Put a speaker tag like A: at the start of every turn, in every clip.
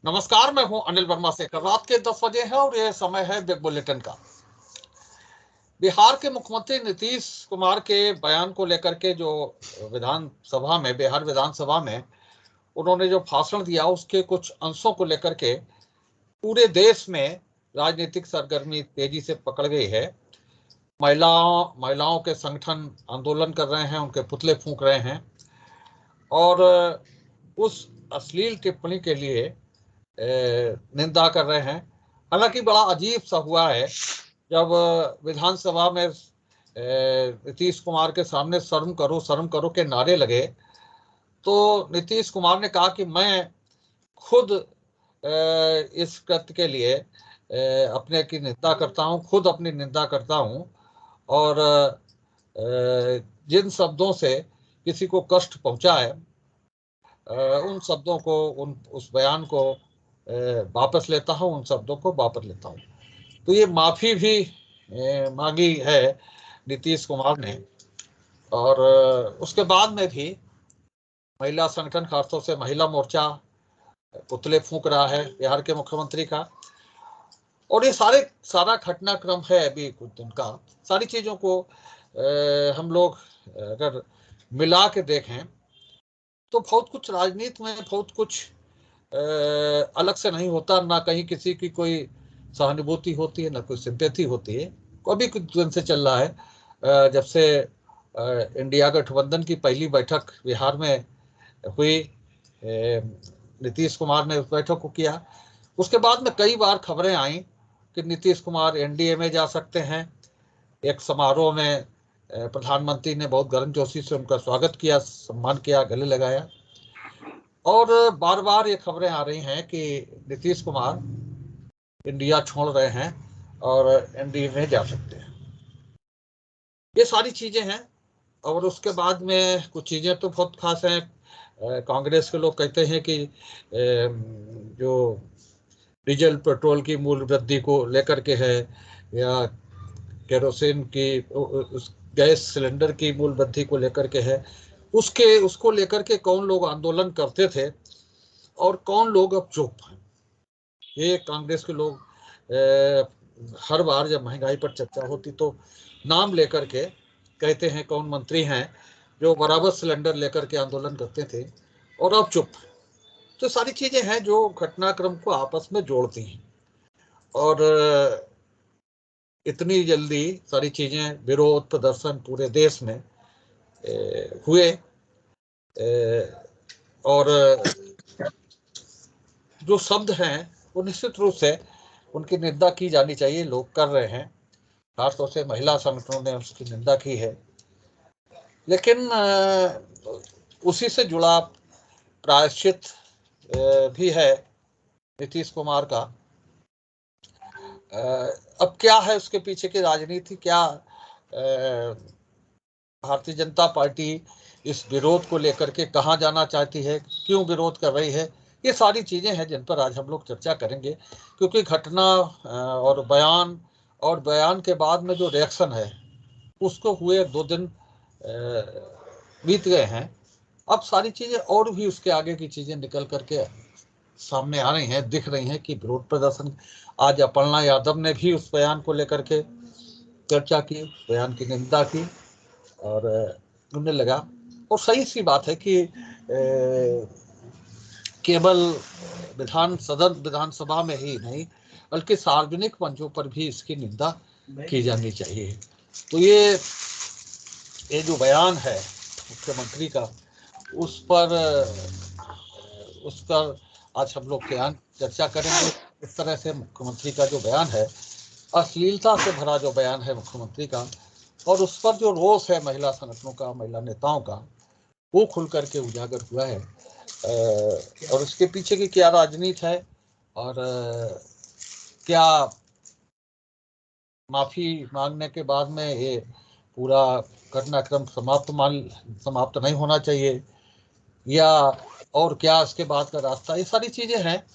A: नमस्कार, मैं हूं अनिल वर्मा से। रात के 10 बजे है और यह समय है बिग बुलेटिन का। बिहार के मुख्यमंत्री नीतीश कुमार के बयान को लेकर के जो बिहार विधानसभा में उन्होंने जो भाषण दिया, उसके कुछ अंशों को लेकर के पूरे देश में राजनीतिक सरगर्मी तेजी से पकड़ गई है। महिलाओं के संगठन आंदोलन कर रहे हैं, उनके पुतले फूंक रहे हैं और उस अश्लील टिप्पणी के लिए निंदा कर रहे हैं। हालांकि बड़ा अजीब सा हुआ है जब विधानसभा में नीतीश कुमार के सामने शर्म करो के नारे लगे, तो नीतीश कुमार ने कहा कि मैं खुद इस कृत्य के लिए अपने की निंदा करता हूं, खुद अपनी निंदा करता हूं और जिन शब्दों से किसी को कष्ट पहुंचा है उन शब्दों को उस बयान को वापस लेता हूं, उन शब्दों को वापस लेता हूं। तो ये माफी भी मांगी है नीतीश कुमार ने और उसके बाद में भी महिला संगठन, खासतौर से महिला मोर्चा पुतले फूंक रहा है बिहार के मुख्यमंत्री का। और ये सारा घटनाक्रम है अभी कुछ दिन का। सारी चीजों को हम लोग अगर मिला के देखें तो बहुत कुछ राजनीति में बहुत कुछ अलग से नहीं होता। ना कहीं किसी की कोई सहानुभूति होती है, ना कोई सिंपैथी होती है। अभी कुछ दिन से चल रहा है जब से इंडिया गठबंधन की पहली बैठक बिहार में हुई, नीतीश कुमार ने उस बैठक को किया। उसके बाद में कई बार खबरें आई कि नीतीश कुमार एनडीए में जा सकते हैं। एक समारोह में प्रधानमंत्री ने बहुत गर्मजोशी से उनका स्वागत किया, सम्मान किया, गले लगाया। और बार बार ये खबरें आ रही हैं कि नीतीश कुमार इंडिया छोड़ रहे हैं और एनडीए में जा सकते हैं। ये सारी चीजें हैं। और उसके बाद में कुछ चीजें तो बहुत खास हैं। कांग्रेस के लोग कहते हैं कि जो डीजल पेट्रोल की मूल्य वृद्धि को लेकर के है, या केरोसिन की उस गैस सिलेंडर की मूल्य वृद्धि को लेकर के है, उसको लेकर के कौन लोग आंदोलन करते थे और कौन लोग अब चुप हैं। ये कांग्रेस के लोग हर बार जब महंगाई पर चर्चा होती तो नाम लेकर के कहते हैं कौन मंत्री हैं जो बराबर सिलेंडर लेकर के आंदोलन करते थे और अब चुप। तो सारी चीजें हैं जो घटनाक्रम को आपस में जोड़ती हैं। और इतनी जल्दी सारी चीजें, विरोध प्रदर्शन पूरे देश में हुए और जो शब्द हैं वो निश्चित रूप से उनकी निंदा की जानी चाहिए। लोग कर रहे हैं, खासतौर से महिला संगठनों ने उसकी निंदा की है। लेकिन उसी से जुड़ा प्रायश्चित भी है नीतीश कुमार का। अब क्या है उसके पीछे की राजनीति, क्या भारतीय जनता पार्टी इस विरोध को लेकर के कहाँ जाना चाहती है, क्यों विरोध कर रही है, ये सारी चीजें हैं जिन पर आज हम लोग चर्चा करेंगे। क्योंकि घटना और बयान के बाद में जो रिएक्शन है उसको हुए 2 दिन बीत गए हैं। अब सारी चीजें और भी उसके आगे की चीजें निकल करके सामने आ रही हैं, दिख रही हैं कि विरोध प्रदर्शन। आज अपर्णा यादव ने भी उस बयान को लेकर के चर्चा की, बयान की निंदा की और उन्हें लगा, और सही सी बात है कि केवल विधानसभा में ही नहीं बल्कि सार्वजनिक मंचों पर भी इसकी निंदा की जानी चाहिए। तो ये जो बयान है मुख्यमंत्री का, उस पर आज हम लोग चर्चा करेंगे। इस तरह से मुख्यमंत्री का जो बयान है, अश्लीलता से भरा जो बयान है मुख्यमंत्री का, और उस पर जो रोष है महिला संगठनों का, महिला नेताओं का, वो खुल करके उजागर हुआ है। और उसके पीछे की क्या राजनीति है और क्या माफी मांगने के बाद में ये पूरा घटनाक्रम समाप्त नहीं होना चाहिए, या और क्या इसके बाद का रास्ता, ये सारी चीजें हैं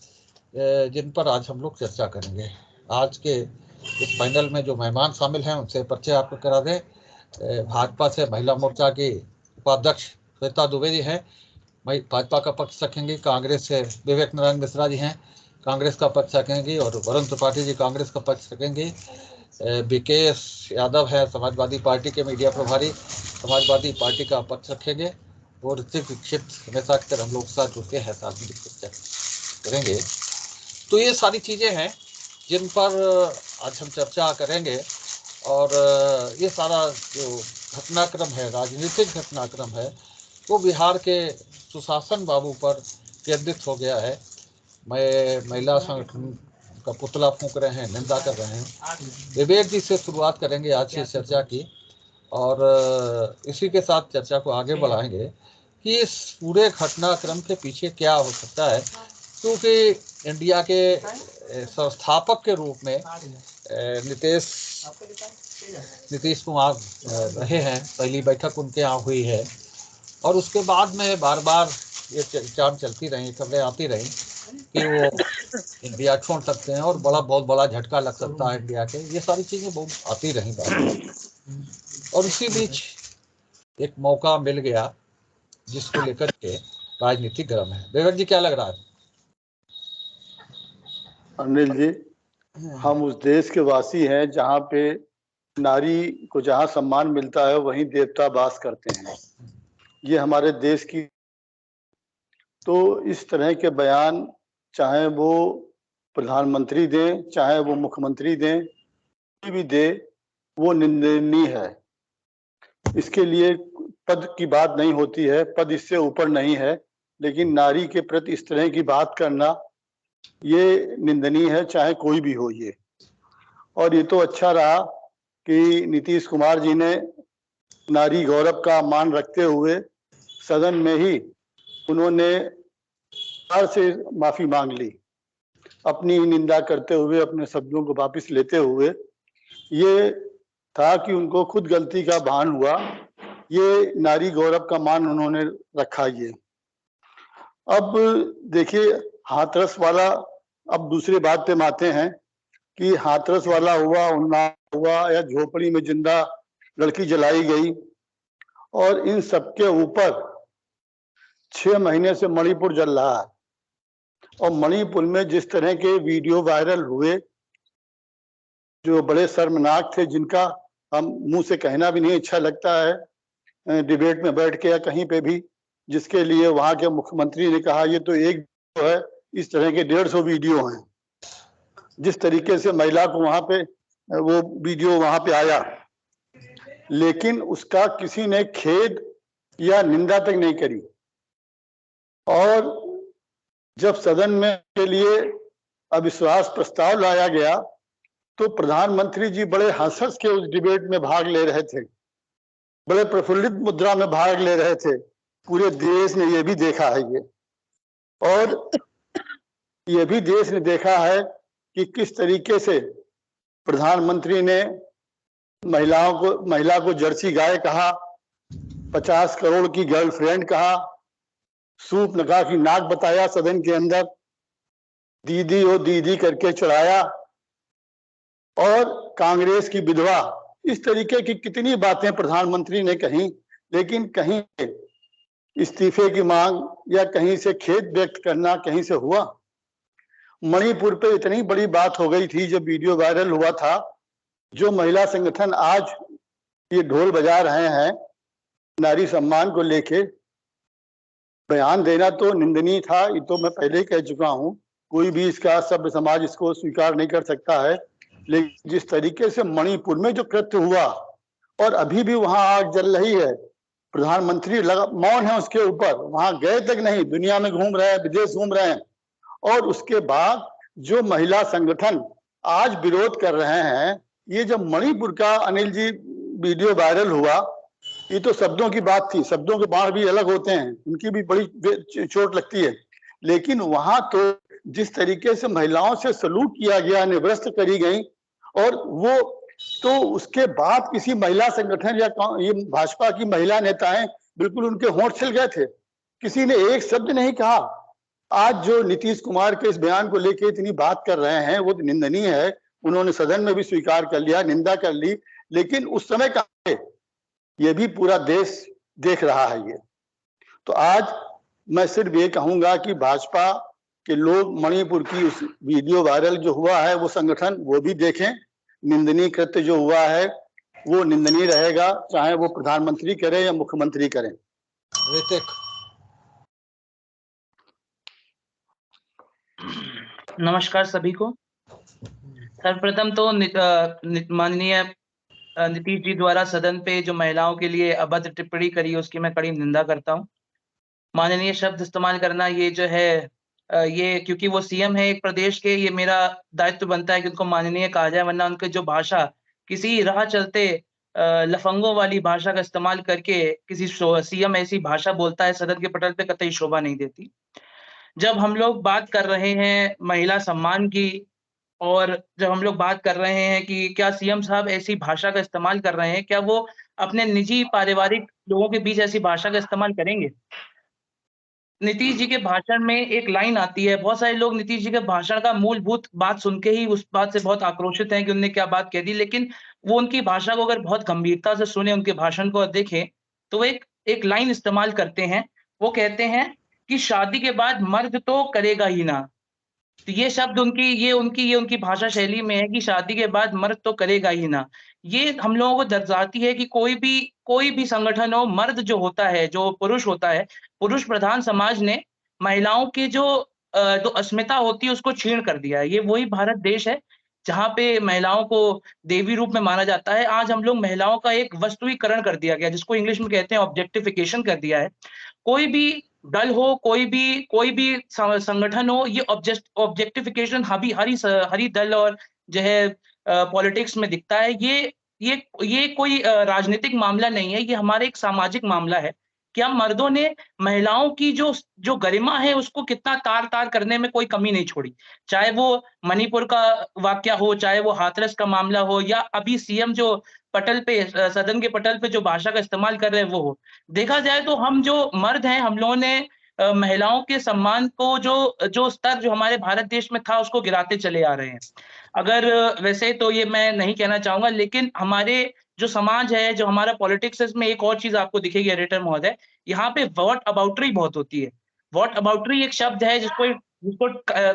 A: जिन पर आज हम लोग चर्चा करेंगे। आज के इस पैनल में जो मेहमान शामिल हैं उनसे परिचय आपको करा दें। भाजपा से महिला मोर्चा की उपाध्यक्ष श्वेता दुबे जी हैं, भाजपा का पक्ष रखेंगे, कांग्रेस से विवेक नारायण मिश्रा जी हैं, कांग्रेस का पक्ष रखेंगे, और वरुण त्रिपाठी जी कांग्रेस का पक्ष रखेंगे। विकेश यादव है समाजवादी पार्टी के मीडिया प्रभारी, समाजवादी पार्टी का पक्ष रखेंगे, और ऋतिक दीक्षित हमेशा की तरह हम लोग साथ जुड़ के है सार्वजनिक चर्चा करेंगे। तो ये सारी चीज़ें हैं जिन पर आज हम चर्चा करेंगे, और ये सारा जो घटनाक्रम है, राजनीतिक घटनाक्रम है, वो बिहार के सुशासन बाबू पर केंद्रित हो गया है। मैं महिला संगठन का पुतला फूंक रहे हैं, निंदा कर रहे हैं। विवेक जी से शुरुआत करेंगे आज की चर्चा की, और इसी के साथ चर्चा को आगे बढ़ाएंगे कि इस पूरे घटनाक्रम के पीछे क्या हो सकता है, क्योंकि इंडिया के संस्थापक के रूप में नीतीश कुमार रहे हैं, पहली बैठक उनके यहाँ हुई है, और उसके बाद में बार बार ये चाल चलती रही, खबरें आती रही कि वो इंडिया छोड़ सकते हैं और बहुत बड़ा झटका लग सकता है इंडिया के, ये सारी चीज़ें बहुत आती रही बात। और इसी बीच एक मौका मिल गया जिसको लेकर के राजनीति गर्म है। विवेक जी क्या लग रहा है?
B: अनिल जी, हम उस देश के वासी हैं जहाँ पे नारी को जहाँ सम्मान मिलता है वहीं देवता वास करते हैं। ये हमारे देश की, तो इस तरह के बयान चाहे वो प्रधानमंत्री दें, चाहे वो मुख्यमंत्री दें, कोई भी दे, वो निंदनीय है। इसके लिए पद की बात नहीं होती है, पद इससे ऊपर नहीं है, लेकिन नारी के प्रति इस तरह की बात करना ये निंदनीय है, चाहे कोई भी हो ये। और ये तो अच्छा रहा कि नीतीश कुमार जी ने नारी गौरव का मान रखते हुए सदन में ही उन्होंने से माफी मांग ली, अपनी निंदा करते हुए, अपने शब्दों को वापस लेते हुए। ये था कि उनको खुद गलती का भान हुआ, ये नारी गौरव का मान उन्होंने रखा। ये अब देखिए, हाथरस वाला, अब दूसरी बात पे आते हैं कि हाथरस वाला हुआ, उन्नाव हुआ, या झोपड़ी में जिंदा लड़की जलाई गई, और इन सबके ऊपर 6 महीने से मणिपुर जल रहा है। और मणिपुर में जिस तरह के वीडियो वायरल हुए जो बड़े शर्मनाक थे, जिनका हम मुंह से कहना भी नहीं अच्छा लगता है डिबेट में बैठ के या कहीं पे भी, जिसके लिए वहां के मुख्यमंत्री ने कहा ये तो एक है, इस तरह के 150 वीडियो हैं। जिस तरीके से महिला को वहां पे वो वीडियो वहां पे आया, लेकिन उसका किसी ने खेद या निंदा तक नहीं करी। और जब सदन में के लिए अविश्वास प्रस्ताव लाया गया तो प्रधानमंत्री जी बड़े हंस हंस के उस डिबेट में भाग ले रहे थे, बड़े प्रफुल्लित मुद्रा में भाग ले रहे थे। पूरे देश ने ये भी देखा है ये, और ये भी देश ने देखा है कि किस तरीके से प्रधानमंत्री ने महिला को जर्सी गाय कहा, 50 करोड़ की गर्लफ्रेंड कहा, सूप नका की नाक बताया सदन के अंदर, दीदी ओ दीदी करके चढ़ाया, और कांग्रेस की विधवा, इस तरीके की कितनी बातें प्रधानमंत्री ने कही। लेकिन कहीं इस्तीफे की मांग या कहीं से खेद व्यक्त करना कहीं से हुआ? मणिपुर पे इतनी बड़ी बात हो गई थी जब वीडियो वायरल हुआ था। जो महिला संगठन आज ये ढोल बजा रहे हैं नारी सम्मान को लेके, बयान देना तो निंदनीय था, ये तो मैं पहले ही कह चुका हूं। कोई भी इसका, सभ्य समाज इसको स्वीकार नहीं कर सकता है। लेकिन जिस तरीके से मणिपुर में जो कृत्य हुआ, और अभी भी वहां आग जल रही है, प्रधानमंत्री मौन है उसके ऊपर, वहां गए तक नहीं, दुनिया में घूम रहे हैं, विदेश घूम रहे हैं। और उसके बाद जो महिला संगठन आज विरोध कर रहे हैं, ये जब मणिपुर का अनिल जी वीडियो वायरल हुआ, ये तो शब्दों की बात थी, शब्दों के बाण भी अलग होते हैं, उनकी भी बड़ी चोट लगती है। लेकिन वहां तो जिस तरीके से महिलाओं से सलूट किया गया, निवृत्त करी गई, और वो तो उसके बाद किसी महिला संगठन या ये भाजपा की महिला नेताएं बिल्कुल उनके होंठ छिल गए थे, किसी ने एक शब्द नहीं कहा। आज जो नीतीश कुमार के इस बयान को लेकर इतनी बात कर रहे हैं वो निंदनीय है, उन्होंने सदन में भी स्वीकार कर लिया, निंदा कर ली, लेकिन उस समय कहाँ, ये भी पूरा देश देख रहा है ये। तो आज मैं सिर्फ ये कहूंगा कि भाजपा के लोग मणिपुर की उस वीडियो वायरल जो हुआ है वो संगठन वो भी देखें। निंदनीय कृत्य जो हुआ है वो निंदनीय रहेगा, चाहे वो प्रधानमंत्री करे या मुख्यमंत्री करें।
A: ऋतिक।
C: नमस्कार सभी को। सर्वप्रथम तो माननीय नीतीश जी द्वारा सदन पे जो महिलाओं के लिए अभद्र टिप्पणी करी उसकी मैं कड़ी निंदा करता हूं। माननीय शब्द इस्तेमाल करना ये जो है ये क्योंकि वो सीएम है एक प्रदेश के, ये मेरा दायित्व बनता है कि उनको माननीय कहा जाए, वरना उनके जो भाषा किसी राह चलते लफंगों वाली भाषा का इस्तेमाल करके किसी सीएम ऐसी भाषा बोलता है सदन के पटल पे कतई शोभा नहीं देती। जब हम लोग बात कर रहे हैं महिला सम्मान की और जब हम लोग बात कर रहे हैं कि क्या सीएम साहब ऐसी भाषा का इस्तेमाल कर रहे हैं, क्या वो अपने निजी पारिवारिक लोगों के बीच ऐसी भाषा का इस्तेमाल करेंगे? नीतीश जी के भाषण में एक लाइन आती है, बहुत सारे लोग नीतीश जी के भाषण का मूलभूत बात सुन के ही उस बात से बहुत आक्रोशित हैं कि उन्होंने क्या बात कह दी, लेकिन वो उनकी भाषा को अगर बहुत गंभीरता से सुने, उनके भाषण को देखें, तो वो एक लाइन इस्तेमाल करते हैं। वो कहते हैं कि शादी के बाद मर्द तो करेगा ही ना। तो ये शब्द उनकी भाषा शैली में है कि शादी के बाद मर्द तो करेगा ही ना। ये हम लोगों को दर्शाती है कि कोई भी संगठन हो, मर्द जो होता है, जो पुरुष होता है, पुरुष प्रधान समाज ने महिलाओं की जो अस्मिता होती है उसको छीण कर दिया है। ये वही भारत देश है जहाँ पे महिलाओं को देवी रूप में माना जाता है। आज हम लोग महिलाओं का एक वस्तुीकरण कर दिया गया, जिसको इंग्लिश में कहते हैं ऑब्जेक्टिफिकेशन कर दिया है। कोई भी दल हो, कोई भी संगठन हो, ये ऑब्जेक्टिफिकेशन हरी दल और जो है पॉलिटिक्स में दिखता है। ये कोई राजनीतिक मामला नहीं है, ये हमारा एक सामाजिक मामला है कि हम मर्दों ने महिलाओं की जो गरिमा है उसको कितना तार-तार करने में कोई कमी नहीं छोड़ी। चाहे वो मणिपुर का वाकया हो, चाहे वो हाथरस का मामला हो, या अभी सीएम जो पटल पे सदन के पटल पे जो भाषा का इस्तेमाल कर रहे हैं वो हो। देखा जाए तो हम जो मर्द हैं, हम लोगों ने महिलाओं के सम्मान को जो स्तर जो हमारे भारत देश में था उसको गिराते चले आ रहे हैं। अगर वैसे तो ये मैं नहीं कहना चाहूँगा, लेकिन हमारे जो समाज है, जो हमारा पॉलिटिक्स है, इसमें एक और चीज़ आपको दिखेगी एडिटर महोदय, यहाँ पे व्हाट अबाउटरी बहुत होती है। व्हाट अबाउटरी एक शब्द है जिसको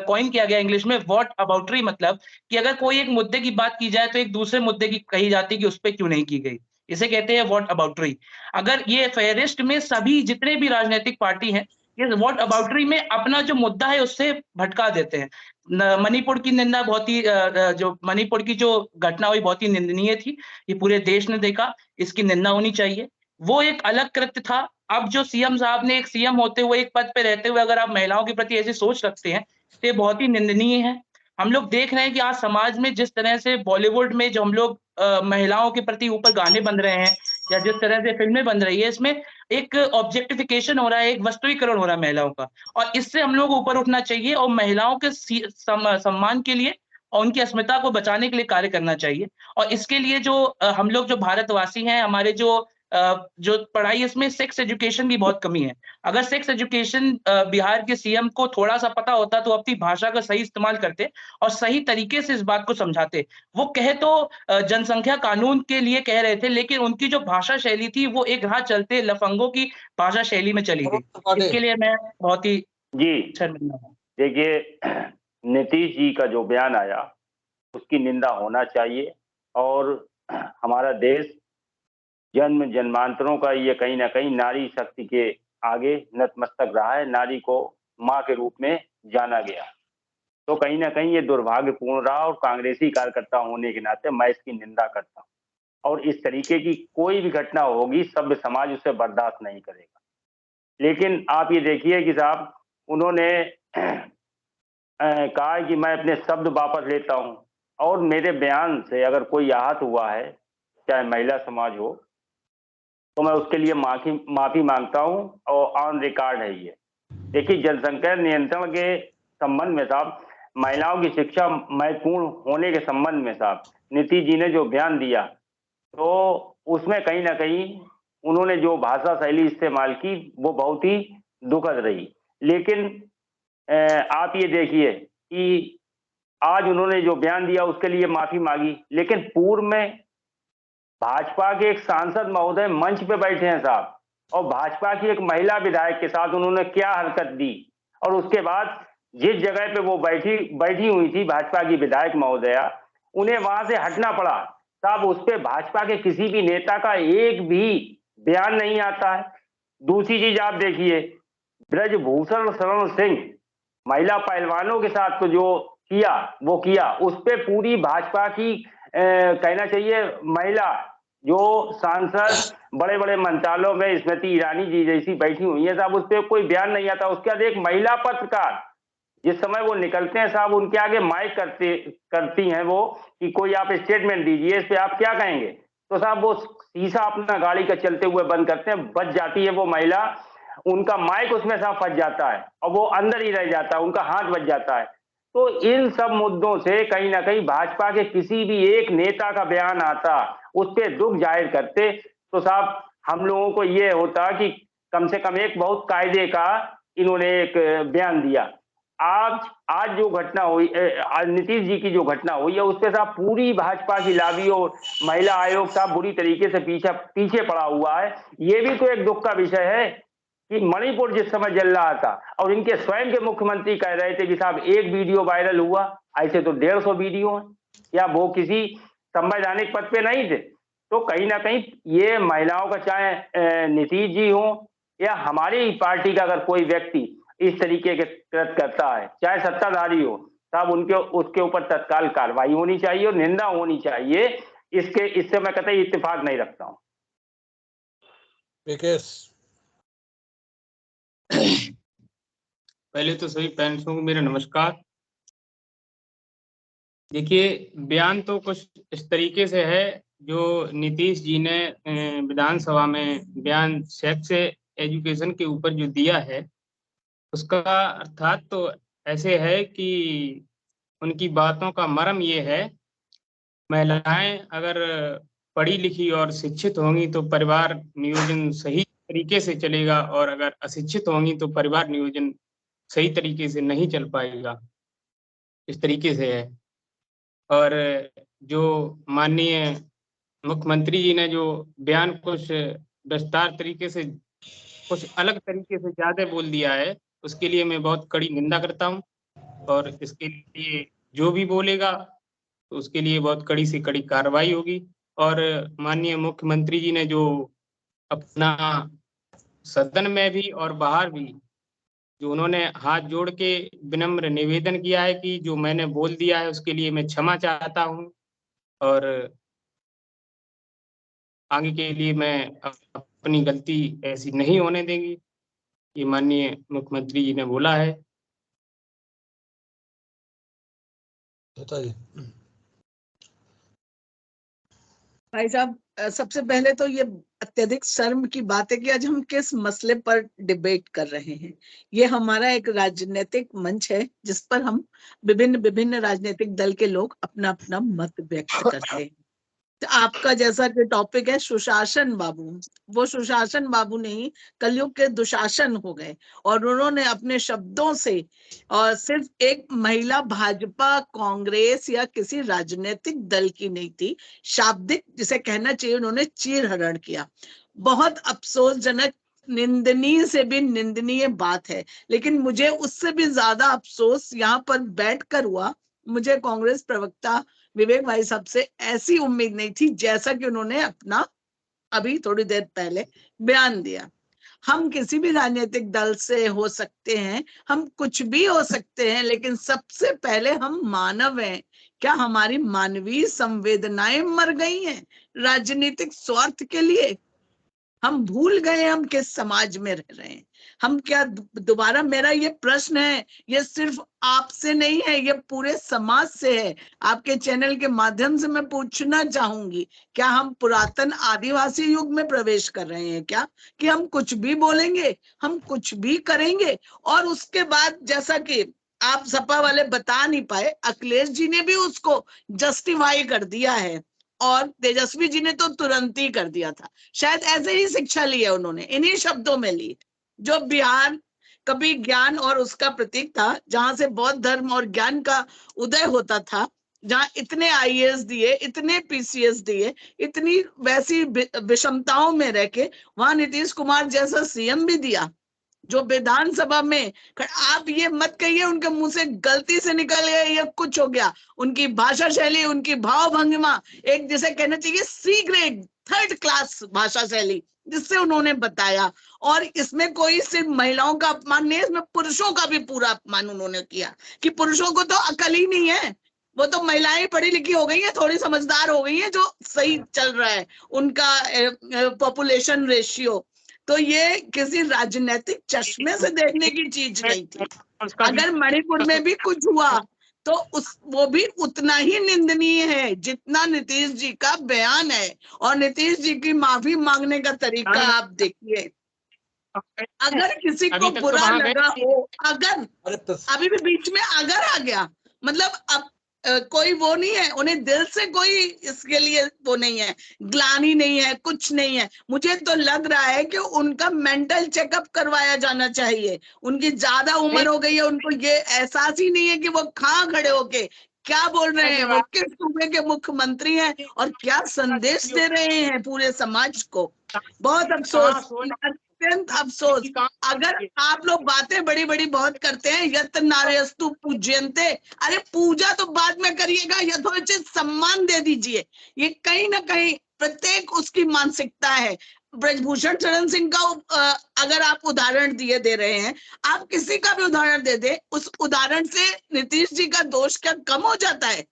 C: कॉइन किया गया इंग्लिश में। व्हाट अबाउटरी मतलब कि अगर कोई एक मुद्दे की बात की जाए तो एक दूसरे मुद्दे की कही जाती है कि उस पे क्यों नहीं की गई। इसे कहते हैं व्हाट अबाउटरी। अगर ये फेयरिस्ट में सभी जितने भी राजनीतिक पार्टी हैं, ये व्हाट अबाउटरी में अपना जो मुद्दा है उससे भटका देते हैं। मणिपुर की निंदा बहुत ही जो मणिपुर की जो घटना हुई बहुत ही निंदनीय थी। ये पूरे देश ने देखा, इसकी निंदा होनी चाहिए। वो एक अलग कृत्य था। अब जो सीएम साहब ने एक सीएम होते हुए, एक पद पे रहते हुए अगर आप महिलाओं के प्रति ऐसी सोच रखते हैं, तो ये बहुत ही निंदनीय है। हम लोग देख रहे हैं कि आज समाज में जिस तरह से बॉलीवुड में जो हम लोग महिलाओं के प्रति ऊपर गाने बन रहे हैं या जिस तरह से फ़िल्में बन रही है, इसमें एक ऑब्जेक्टिफिकेशन हो रहा है, एक वस्तुीकरण हो रहा है महिलाओं का। और इससे हम लोग को ऊपर उठना चाहिए और महिलाओं के सम्मान के लिए और उनकी अस्मिता को बचाने के लिए कार्य करना चाहिए। और इसके लिए हम लोग जो भारतवासी हैं, हमारे जो पढ़ाई इसमें सेक्स एजुकेशन की बहुत कमी है। अगर सेक्स एजुकेशन बिहार के सीएम को थोड़ा-सा पता होता तो अपनी भाषा का सही इस्तेमाल करते और सही तरीके से इस बात को समझाते। वो कहे तो जनसंख्या कानून के लिए कह रहे थे, लेकिन उनकी जो भाषा शैली थी वो एक राह चलते लफंगों की भाषा शैली में चली गई। इसके लिए मैं बहुत ही शर्मिंदा हूँ।
D: देखिए, नीतीश जी का जो बयान आया उसकी निंदा होना चाहिए और हमारा देश जन्मांतरों का ये कहीं ना कहीं नारी शक्ति के आगे नतमस्तक रहा है। नारी को माँ के रूप में जाना गया, तो कहीं ना कहीं ये दुर्भाग्यपूर्ण रहा और कांग्रेसी कार्यकर्ता होने के नाते मैं इसकी निंदा करता हूँ। और इस तरीके की कोई भी घटना होगी, सभ्य समाज उसे बर्दाश्त नहीं करेगा। लेकिन आप ये देखिए कि साहब उन्होंने कहा कि मैं अपने शब्द वापस लेता हूं और मेरे बयान से अगर कोई आहत हुआ है, चाहे महिला समाज हो, तो मैं उसके लिए माफी मांगता हूं और ऑन रिकॉर्ड है ये। देखिए, जनसंख्या नियंत्रण के संबंध में साहब, महिलाओं की शिक्षा महत्वपूर्ण होने के संबंध में साहब नीतीश जी ने जो बयान दिया, तो उसमें कहीं ना कहीं उन्होंने जो भाषा शैली इस्तेमाल की वो बहुत ही दुखद रही। लेकिन आप ये देखिए कि आज उन्होंने जो बयान दिया उसके लिए माफी मांगी, लेकिन पूर्व में भाजपा के एक सांसद महोदय मंच पे बैठे हैं साहब, और भाजपा की एक महिला विधायक के साथ उन्होंने क्या हरकत दी, और उसके बाद जिस जगह पे वो बैठी हुई थी भाजपा की विधायक महोदया, उन्हें वहां से हटना पड़ा। साहब उस पे भाजपा के किसी भी नेता का एक भी बयान नहीं आता है। दूसरी चीज आप देखिए, ब्रजभूषण शरण सिंह महिला पहलवानों के साथ तो जो किया वो किया, उस पे पूरी भाजपा की कहना चाहिए महिला जो सांसद बड़े बड़े मंत्रालयों में स्मृति ईरानी जी जैसी बैठी हुई है साहब, उस पर कोई बयान नहीं आता। उसके बाद एक महिला पत्रकार जिस समय वो निकलते हैं साहब, उनके आगे माइक करती हैं वो कि कोई आप स्टेटमेंट दीजिए, इस पे आप क्या कहेंगे, तो साहब वो शीशा अपना गाड़ी का चलते हुए बंद करते हैं, बच जाती है वो महिला, उनका माइक उसमें साहब फंस जाता है और वो अंदर ही रह जाता है, उनका हाथ बच जाता है। तो इन सब मुद्दों से कहीं ना कहीं भाजपा के किसी भी एक नेता का बयान आता, उस पर दुख जाहिर करते, तो साहब हम लोगों को ये होता कि कम से कम एक बहुत कायदे का इन्होंने एक बयान दिया। आज जो घटना हुई, नीतीश जी की जो घटना हुई है, उस पर साहब पूरी भाजपा की लॉबी और महिला आयोग साहब बुरी तरीके से पीछे पड़ा हुआ है। ये भी तो एक दुख का विषय है कि मणिपुर जिस समय जल रहा था और इनके स्वयं के मुख्यमंत्री कह रहे थे कि साहब एक वीडियो वायरल हुआ, ऐसे तो 150 वीडियो हैं, या वो किसी संवैधानिक पद पे नहीं थे। तो कहीं ना कहीं ये महिलाओं का, चाहे नीतीश जी हो या हमारी पार्टी का अगर कोई व्यक्ति इस तरीके के कृत्य करता है, चाहे सत्ताधारी हो साहब, उसके ऊपर तत्काल कार्रवाई होनी चाहिए और निंदा होनी चाहिए। इससे मैं कतई इत्तेफाक नहीं रखता हूं।
E: पहले तो सभी पेरेंट्सों को मेरा नमस्कार। देखिए, बयान तो कुछ इस तरीके से है जो नीतीश जी ने विधानसभा में बयान सेक्स एजुकेशन के ऊपर जो दिया है, उसका अर्थात तो ऐसे है कि उनकी बातों का मर्म ये है, महिलाएं अगर पढ़ी लिखी और शिक्षित होंगी तो परिवार नियोजन सही तरीके से चलेगा, और अगर अशिक्षित होंगी तो परिवार नियोजन सही तरीके से नहीं चल पाएगा, इस तरीके से है। और जो माननीय मुख्यमंत्री जी ने जो बयान कुछ विस्तार तरीके से, कुछ अलग तरीके से ज्यादा बोल दिया है, उसके लिए मैं बहुत कड़ी निंदा करता हूं, और इसके लिए जो भी बोलेगा तो उसके लिए बहुत कड़ी से कड़ी कार्रवाई होगी। और माननीय मुख्यमंत्री जी ने जो अपना सदन में भी और बाहर भी जो उन्होंने हाथ जोड़ के विनम्र निवेदन किया है कि जो मैंने बोल दिया है उसके लिए मैं क्षमा चाहता हूं, और आगे के लिए मैं अपनी गलती ऐसी नहीं होने देंगी, ये माननीय मुख्यमंत्री जी ने बोला है।
F: भाई साहब, सबसे पहले तो ये अत्यधिक शर्म की बात है कि आज हम किस मसले पर डिबेट कर रहे हैं। ये हमारा एक राजनीतिक मंच है जिस पर हम विभिन्न राजनीतिक दल के लोग अपना अपना मत व्यक्त करते हैं। तो आपका जैसा कि टॉपिक है सुशासन बाबू, वो सुशासन बाबू नहीं, कलयुग के दुशासन हो गए, और उन्होंने अपने शब्दों से, और सिर्फ एक महिला भाजपा कांग्रेस या किसी राजनीतिक दल की नहीं थी, शाब्दिक जिसे कहना चाहिए उन्होंने चीरहरण किया। बहुत अफसोसजनक, निंदनीय से भी निंदनीय बात है, लेकिन मुझे उससे भी ज्यादा अफसोस यहाँ पर बैठकर हुआ। मुझे कांग्रेस प्रवक्ता विवेक भाई साहब से ऐसी उम्मीद नहीं थी जैसा कि उन्होंने अपना अभी थोड़ी देर पहले बयान दिया। हम किसी भी राजनीतिक दल से हो सकते हैं, हम कुछ भी हो सकते हैं, लेकिन सबसे पहले हम मानव हैं। क्या हमारी मानवीय संवेदनाएं मर गई हैं राजनीतिक स्वार्थ के लिए? हम भूल गए हम किस समाज में रह रहे हैं। हम क्या दोबारा, मेरा ये प्रश्न है, ये सिर्फ आपसे नहीं है, ये पूरे समाज से है। आपके चैनल के माध्यम से मैं पूछना चाहूंगी, क्या हम पुरातन आदिवासी युग में प्रवेश कर रहे हैं क्या, कि हम कुछ भी बोलेंगे, हम कुछ भी करेंगे, और उसके बाद जैसा कि आप सपा वाले बता नहीं पाए, अखिलेश जी ने भी उसको जस्टिफाई कर दिया है, और तेजस्वी जी ने तो तुरंत ही कर दिया था। शायद ऐसे ही शिक्षा ली है उन्होंने, इन्हीं शब्दों में ली। जो बिहार कभी ज्ञान और उसका प्रतीक था, जहां से बौद्ध धर्म और ज्ञान का उदय होता था, जहाँ इतने आईएएस दिए, इतने पीसीएस दिए, इतनी वैसी विषमताओं में रह के वहां नीतीश कुमार जैसा सीएम भी दिया, जो विधानसभा में आप ये मत कहिए उनके मुंह से गलती से निकल गया या कुछ हो गया। उनकी भाषा शैली, उनकी भाव भंगिमा, एक जिसे कहना चाहिए सी ग्रेड, थर्ड क्लास भाषा शैली जिससे उन्होंने बताया। और इसमें कोई सिर्फ महिलाओं का अपमान नहीं है, इसमें पुरुषों का भी पूरा अपमान उन्होंने किया कि पुरुषों को तो अकल ही नहीं है, वो तो महिलाएं पढ़ी लिखी हो गई है, थोड़ी समझदार हो गई है, जो सही चल रहा है उनका पॉपुलेशन रेशियो। तो ये किसी राजनीतिक चश्मे से देखने की चीज नहीं थी। अगर मणिपुर में भी कुछ हुआ तो वो भी उतना ही निंदनीय है जितना नीतीश जी का बयान है। और नीतीश जी की माफी मांगने का तरीका आप देखिए। अगर किसी को बुरा लगा हो, अगर अभी भी बीच में अगर आ गया, मतलब अब कोई वो नहीं है, उन्हें दिल से कोई इसके लिए वो नहीं है, ग्लानि नहीं है, कुछ नहीं है। मुझे तो लग रहा है कि उनका मेंटल चेकअप करवाया जाना चाहिए। उनकी ज्यादा उम्र हो गई है, उनको ये एहसास ही नहीं है कि वो कहाँ खड़े होके क्या बोल रहे हैं, वो किस सूबे के मुख्यमंत्री हैं और क्या संदेश दे रहे हैं पूरे समाज को। बहुत अफसोस, अत्यंत अफसोस। अगर आप लोग बातें बड़ी बड़ी बहुत करते हैं, यत् नार्यस्तु पूज्यन्ते, अरे पूजा तो बाद में करिएगा, यथोचित सम्मान दे दीजिए। ये कहीं ना कहीं प्रत्येक उसकी मानसिकता है। ब्रजभूषण शरण सिंह का अगर आप उदाहरण दे रहे हैं, आप किसी का भी उदाहरण दे दे, उस उदाहरण से नीतीश जी का दोष क्या कम हो जाता है?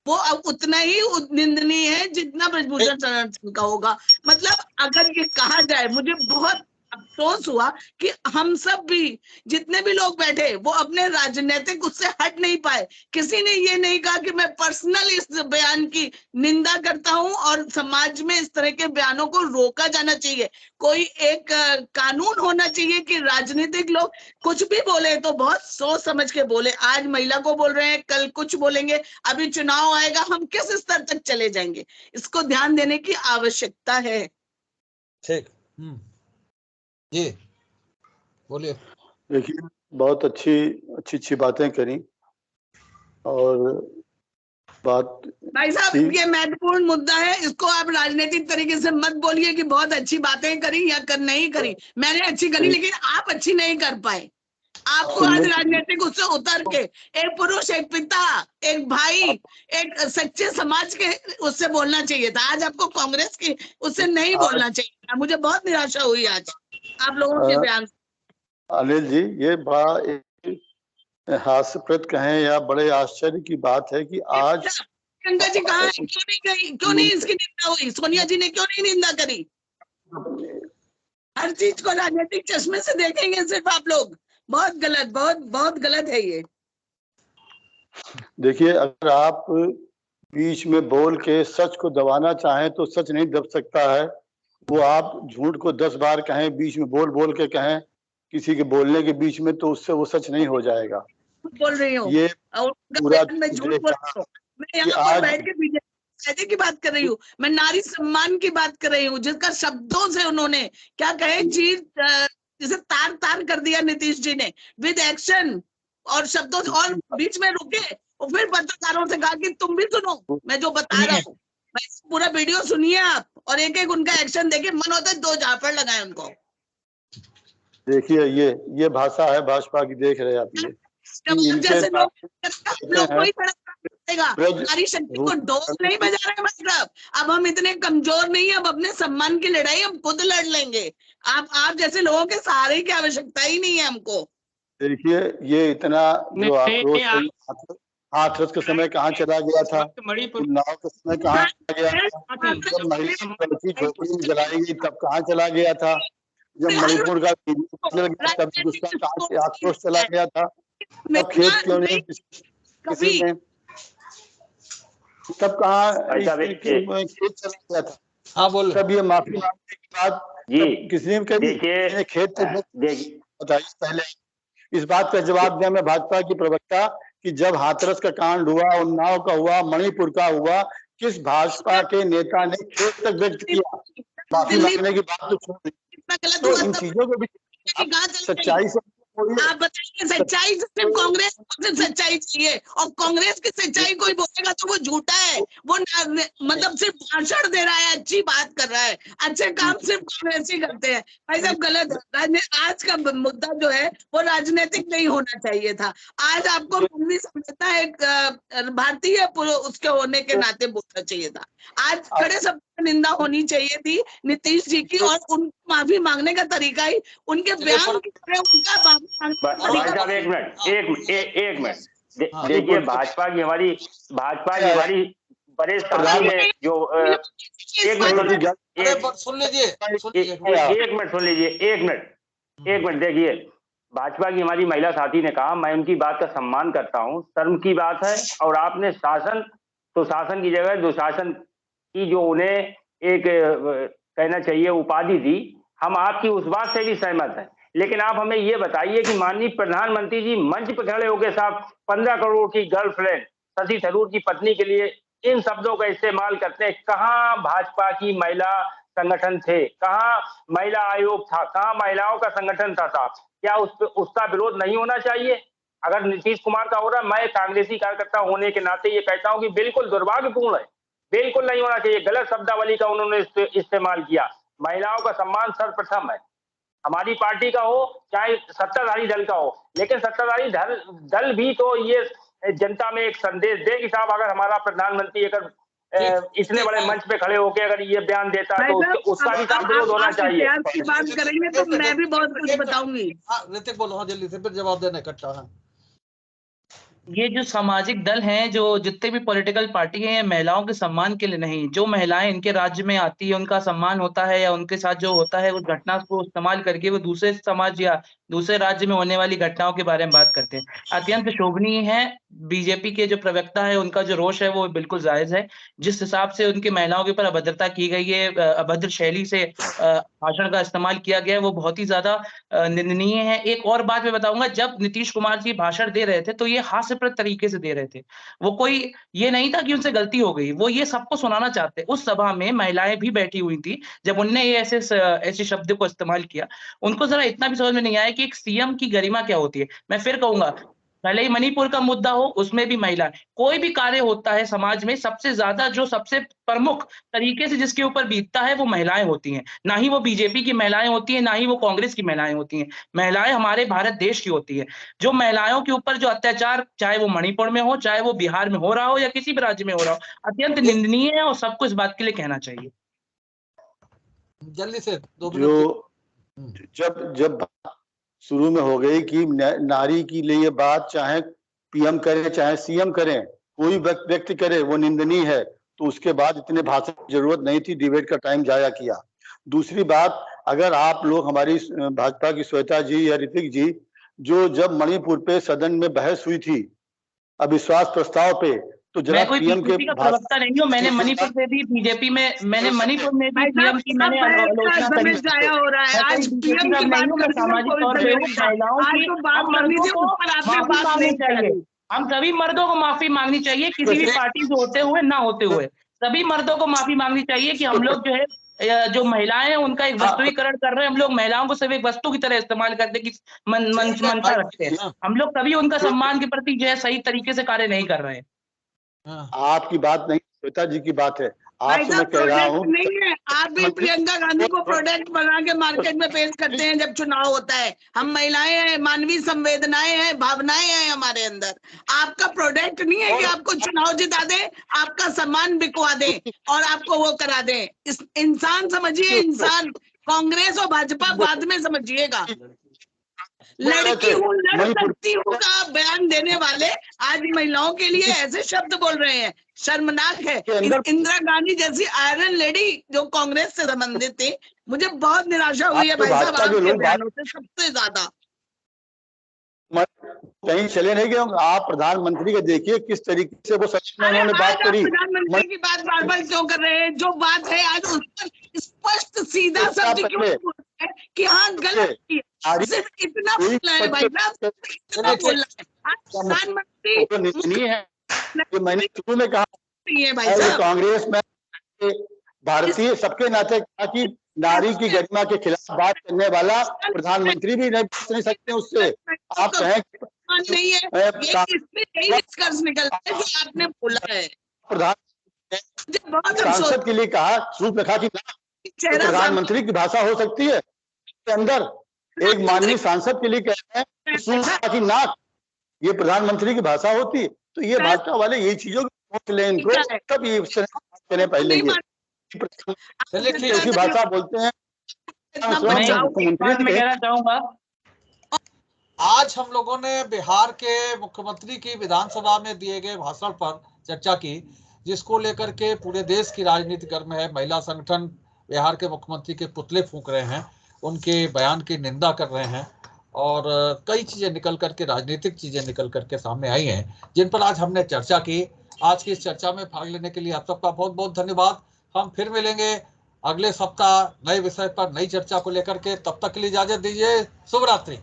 F: वो अब उतना ही निंदनीय है जितना ब्रजभूषण शरण सिंह का होगा। मतलब अगर ये कहा जाए, मुझे बहुत अफसोस हुआ कि हम सब भी, जितने भी लोग बैठे, वो अपने राजनीतिक उससे हट नहीं पाए। किसी ने ये नहीं कहा कि मैं पर्सनल इस बयान की निंदा करता हूं और समाज में इस तरह के बयानों को रोका जाना चाहिए। कोई एक कानून होना चाहिए कि राजनीतिक लोग कुछ भी बोले तो बहुत सोच समझ के बोले। आज महिला को बोल रहे हैं, कल कुछ बोलेंगे, अभी चुनाव आएगा, हम किस स्तर तक चले जाएंगे, इसको ध्यान देने की आवश्यकता है।
A: ठीक, जी बोलिए।
B: देखिए, बहुत अच्छी बातें करी। और बात
F: भाई साहब, ये महत्वपूर्ण मुद्दा है, इसको आप राजनीतिक तरीके से मत बोलिए कि बहुत अच्छी बातें करी या नहीं करी। मैंने अच्छी करी, लेकिन आप अच्छी नहीं कर पाए। आपको आज राजनीतिक उससे उतर के एक पुरुष, एक पिता, एक भाई, एक सच्चे समाज के उससे बोलना चाहिए था। आज आपको कांग्रेस की उससे नहीं बोलना चाहिए था। मुझे बहुत निराशा हुई आज आप लोगों के बयान से।
B: अनिल जी, ये बड़ा हास्यप्रद कहें या बड़े आश्चर्य की बात है कि आज
F: प्रियंका जी कहाँ है? क्यों नहीं गई? क्यों नहीं इसकी निंदा हुई? सोनिया जी ने क्यों नहीं निंदा करी? हर चीज को राजनीतिक चश्मे से देखेंगे सिर्फ आप लोग। बहुत गलत, बहुत गलत है ये।
B: देखिए, अगर आप बीच में बोल के सच को दबाना चाहें तो सच नहीं दब सकता है। वो आप झूठ को 10 बार कहें, बीच में बोल के कहें किसी के बोलने के बीच में, तो उससे वो सच नहीं हो जाएगा।
F: बोल रही हूँ,
B: ये पूरा
F: मैं झूठ बोल रही हूँ। मैं यहाँ पर बैठ के बीजेपी की बात कर रही हूँ, मैं नारी सम्मान की बात कर रही हूँ, जिसका शब्दों से उन्होंने क्या कहे, चीज जिसे तार तार कर दिया नीतीश जी ने विद एक्शन और शब्दों से। और बीच में रुके और फिर पत्रकारों से कहा कि तुम भी सुनो मैं जो बता रहा हूँ। पूरा वीडियो सुनिए आप और एक एक उनका एक्शन देखिए, मन होता है 2 झापड़ लगाए उनको।
B: देखिए, ये भाषा है भाजपा की, देख रहे आप। ये
F: जैसे लोग कोई नारी शक्ति को डोल नहीं बजा रहे। मतलब अब हम इतने कमजोर नहीं है, अब अपने सम्मान की लड़ाई हम खुद लड़ लेंगे। आप जैसे लोगों के सहारे की आवश्यकता ही नहीं है हमको।
B: देखिए, ये इतना जो आक्रोश हाथरस के समय कहाँ चला गया था, उन्नाव के समय कहाँ चला गया था, जब महिला लड़की झोपड़ी में जलाई गई तब कहाँ चला गया था, जब मणिपुर का तब गुस्सा कहाँ से आक्रोश चला गया था, तब खेत क्यों नहीं किसी ने, तब कहाँ खेत चला गया था।
A: हाँ बोल।
B: तब ये माफी मांगने के बाद किसी ने कभी खेत बताइए। पहले इस बात का जवाब दिया मैं भाजपा की प्रवक्ता कि जब हाथरस का कांड हुआ, उन्नाव का हुआ, मणिपुर का हुआ, किस भाजपा के नेता ने खेत तक व्यक्त किया? माफी मांगने की बात तो छोड़ दी। तो इन चीजों को भी सच्चाई से
F: आप बताइए, सच्चाई सिर्फ कांग्रेस को सिर्फ सच्चाई चाहिए, और कांग्रेस की सच्चाई कोई बोलेगा तो वो झूठा है, वो मतलब सिर्फ भाषण दे रहा है, अच्छी बात कर रहा है, अच्छे काम सिर्फ कांग्रेस ही करते हैं। भाई साहब गलत है। आज का मुद्दा जो है वो राजनीतिक नहीं होना चाहिए था। आज आपको मानवीय सभ्यता एक भारतीय उसके होने के नाते बोलना चाहिए था। आज खड़े शब्द निंदा होनी चाहिए थी नीतीश जी की, और उनको माफी मांगने का तरीका ही उनके बयान की तरह उनका
D: भाई साहब एक मिनट देखिए, भाजपा की हमारी वरिष्ठ साथी है जो एक मिनट
A: सुन लीजिए,
D: एक मिनट देखिए, भाजपा की हमारी महिला साथी ने कहा, मैं उनकी बात का सम्मान करता हूं, शर्म की बात है। और आपने शासन की जगह दुशासन की जो उन्हें एक कहना चाहिए उपाधि दी, हम आपकी उस बात से भी सहमत हैं। लेकिन आप हमें ये बताइए कि माननीय प्रधानमंत्री जी मंच पर खड़े होकर साहब 15 करोड़ की गर्लफ्रेंड शशि थरूर की पत्नी के लिए इन शब्दों का इस्तेमाल करते हैं। कहाँ भाजपा की महिला संगठन थे, कहाँ महिला आयोग था, कहाँ महिलाओं का संगठन था साहब? क्या उसका विरोध नहीं होना चाहिए? अगर नीतीश कुमार का हो रहा, मैं कांग्रेसी कार्यकर्ता होने के नाते ये कहता हूं कि बिल्कुल दुर्भाग्यपूर्ण है, बिल्कुल नहीं होना चाहिए। गलत शब्दावली का उन्होंने इस्तेमाल किया। महिलाओं का सम्मान सर्वप्रथम है, हमारी पार्टी का हो चाहे सत्ताधारी दल का हो, लेकिन सत्ताधारी दल भी तो ये जनता में एक संदेश दे कि साहब अगर हमारा प्रधानमंत्री अगर इतने बड़े मंच पे खड़े होकर अगर ये बयान देता है तो उसका भी साफ विरोध होना चाहिए।
F: बात करेंगे तो मैं भी बहुत कुछ बताऊंगी।
A: ऋतिक बोलो, हाँ जल्दी से, फिर जवाब देना इकट्ठा है।
C: ये जो सामाजिक दल हैं, जो जितने भी पॉलिटिकल पार्टी हैं, महिलाओं के सम्मान के लिए नहीं, जो महिलाएं इनके राज्य में आती है उनका सम्मान होता है या उनके साथ जो होता है उस घटना को इस्तेमाल करके वो दूसरे समाज या दूसरे राज्य में होने वाली घटनाओं के बारे में बात करते हैं। अत्यंत शोभनीय है। बीजेपी के जो प्रवक्ता है उनका जो रोष है वो बिल्कुल जायज है। जिस हिसाब से उनकी महिलाओं के ऊपर अभद्रता की गई है, अभद्र शैली से भाषण का इस्तेमाल किया गया है, वो बहुत ही ज्यादा निंदनीय है। एक और बात मैं बताऊंगा, जब नीतीश कुमार जी भाषण दे रहे थे तो ये हास्यप्रद तरीके से दे रहे थे। वो कोई ये नहीं था कि उनसे गलती हो गई, वो ये सबको सुनाना चाहते। उस सभा में महिलाएं भी बैठी हुई थी, जब उनने ये ऐसे शब्द को इस्तेमाल किया, उनको जरा इतना भी समझ में नहीं आया कि एक सीएम की गरिमा क्या होती है। मैं फिर कहूंगा, भले ही मणिपुर का मुद्दा हो, उसमें भी महिला, कोई भी कार्य होता है समाज में, सबसे ज्यादा जो सबसे प्रमुख तरीके से जिसके ऊपर बीतता है वो महिलाएं होती हैं। ना ही वो बीजेपी की महिलाएं होती हैं, ना ही वो कांग्रेस की महिलाएं होती हैं। महिलाएं हमारे भारत देश की होती है। जो महिलाओं के ऊपर जो अत्याचार, चाहे वो मणिपुर में हो, चाहे वो बिहार में हो रहा हो या किसी भी राज्य में हो रहा हो, अत्यंत निंदनीय है और सबको इस बात के लिए कहना चाहिए।
A: जल्दी से 2
B: मिनट। जब शुरू में हो गई कि नारी की लिए ये बात चाहे पीएम करे चाहे सीएम करें, कोई व्यक्ति करे, वो निंदनीय है, तो उसके बाद इतने भाषण की जरूरत नहीं थी, डिबेट का टाइम जाया किया। दूसरी बात, अगर आप लोग हमारी भाजपा की श्वेता जी या ऋतिक जी, जो जब मणिपुर पे सदन में बहस हुई थी अविश्वास प्रस्ताव पे, तो जरा पीएम के
C: प्रवक्ता नहीं हूँ, मैंने मणिपुर से भी बीजेपी में, मैंने मणिपुर में भी पीएम की मैंने आलोचना करी।
F: जाया हो रहा है आज पीएम की बात कर,
C: सामाजिक तौर पे महिलाओं की माफी मांगनी चाहिए। हम सभी मर्दों को माफी मांगनी चाहिए, किसी भी पार्टी से होते हुए ना होते हुए सभी मर्दों को माफी मांगनी चाहिए कि हम लोग जो है, जो महिलाएं हैं उनका एक वस्तुीकरण कर रहे हैं। हम लोग महिलाओं को सिर्फ एक वस्तु की तरह इस्तेमाल करते कि मनता रखते हैं। हम लोग कभी उनका सम्मान के प्रति जो है सही तरीके से कार्य नहीं कर रहे हैं।
B: आपकी बात नहीं, श्वेता जी की बात है। आपसे मैं कह रहा हूँ,
F: नहीं है, आप भी प्रियंका गांधी को प्रोडक्ट बना के मार्केट में पेश करते हैं जब चुनाव होता है। हम महिलाएं हैं, मानवीय संवेदनाएं हैं, भावनाएं हैं हमारे अंदर। आपका प्रोडक्ट नहीं है कि आपको चुनाव जिता दे, आपका सम्मान बिकवा दे और आपको वो करा दे। इस इंसान समझिए, इंसान। कांग्रेस और भाजपा बाद में समझिएगा। लड़की हूँ, लड़ सकती हूँ का बयान देने वाले आज महिलाओं के लिए ऐसे शब्द बोल रहे हैं, शर्मनाक है। इंदिरा गांधी जैसी आयरन लेडी जो कांग्रेस से संबंधित थी, मुझे बहुत निराशा हुई है भाई साहब आपके बयानों से, सबसे ज्यादा।
B: कहीं चले नहीं गए। आप प्रधानमंत्री के देखिए किस तरीके से वो सच में उन्होंने बात करी।
F: प्रधानमंत्री की बात बार बार क्यों कर रहे हैं? जो बात है आज उस पर स्पष्ट सीधा शब्द क्यों है कि हाँ गलत है, सिर्फ इतना बोलना है भाई साहब, इतना बोलना है। प्रधानमंत्री
B: है, मैंने शुरू में कहा
F: है भाई साहब,
B: कांग्रेस में भारतीय सबके नाते कहा कि नारी की गरिमा के खिलाफ बात करने वाला प्रधानमंत्री भी नहीं पूछ नहीं सकते उससे। आप कहें
F: नहीं है, ये इसमें यही निष्कर्ष निकलता है जो आपने बोला है।
B: प्रधान सांसद के लिए कहा, सूर्यप्रखा की प्रधानमंत्री की भाषा हो सकती है के अंदर? एक माननीय सांसद के लिए कहते हैं सूर्यप्रखा की नाक, ये प्रधानमंत्री की भाषा होती? तो ये भाजपा वाले यही चीजों को ले इनको तब ये करें पहले ये भाषा बोलते हैं।
C: मैं कहना चाहूंगा,
A: आज हम लोगों ने बिहार के मुख्यमंत्री की विधानसभा में दिए गए भाषण पर चर्चा की, जिसको लेकर के पूरे देश की राजनीति गर्म है। महिला संगठन बिहार के मुख्यमंत्री के पुतले फूंक रहे हैं, उनके बयान की निंदा कर रहे हैं और कई चीजें निकल करके, राजनीतिक चीजें निकल करके सामने आई हैं, जिन पर आज हमने चर्चा की। आज की इस चर्चा में भाग लेने के लिए आप सबका बहुत बहुत धन्यवाद। हम फिर मिलेंगे अगले सप्ताह नए विषय पर, नई चर्चा को लेकर के। तब तक के लिए इजाजत दीजिए। शुभ रात्रि।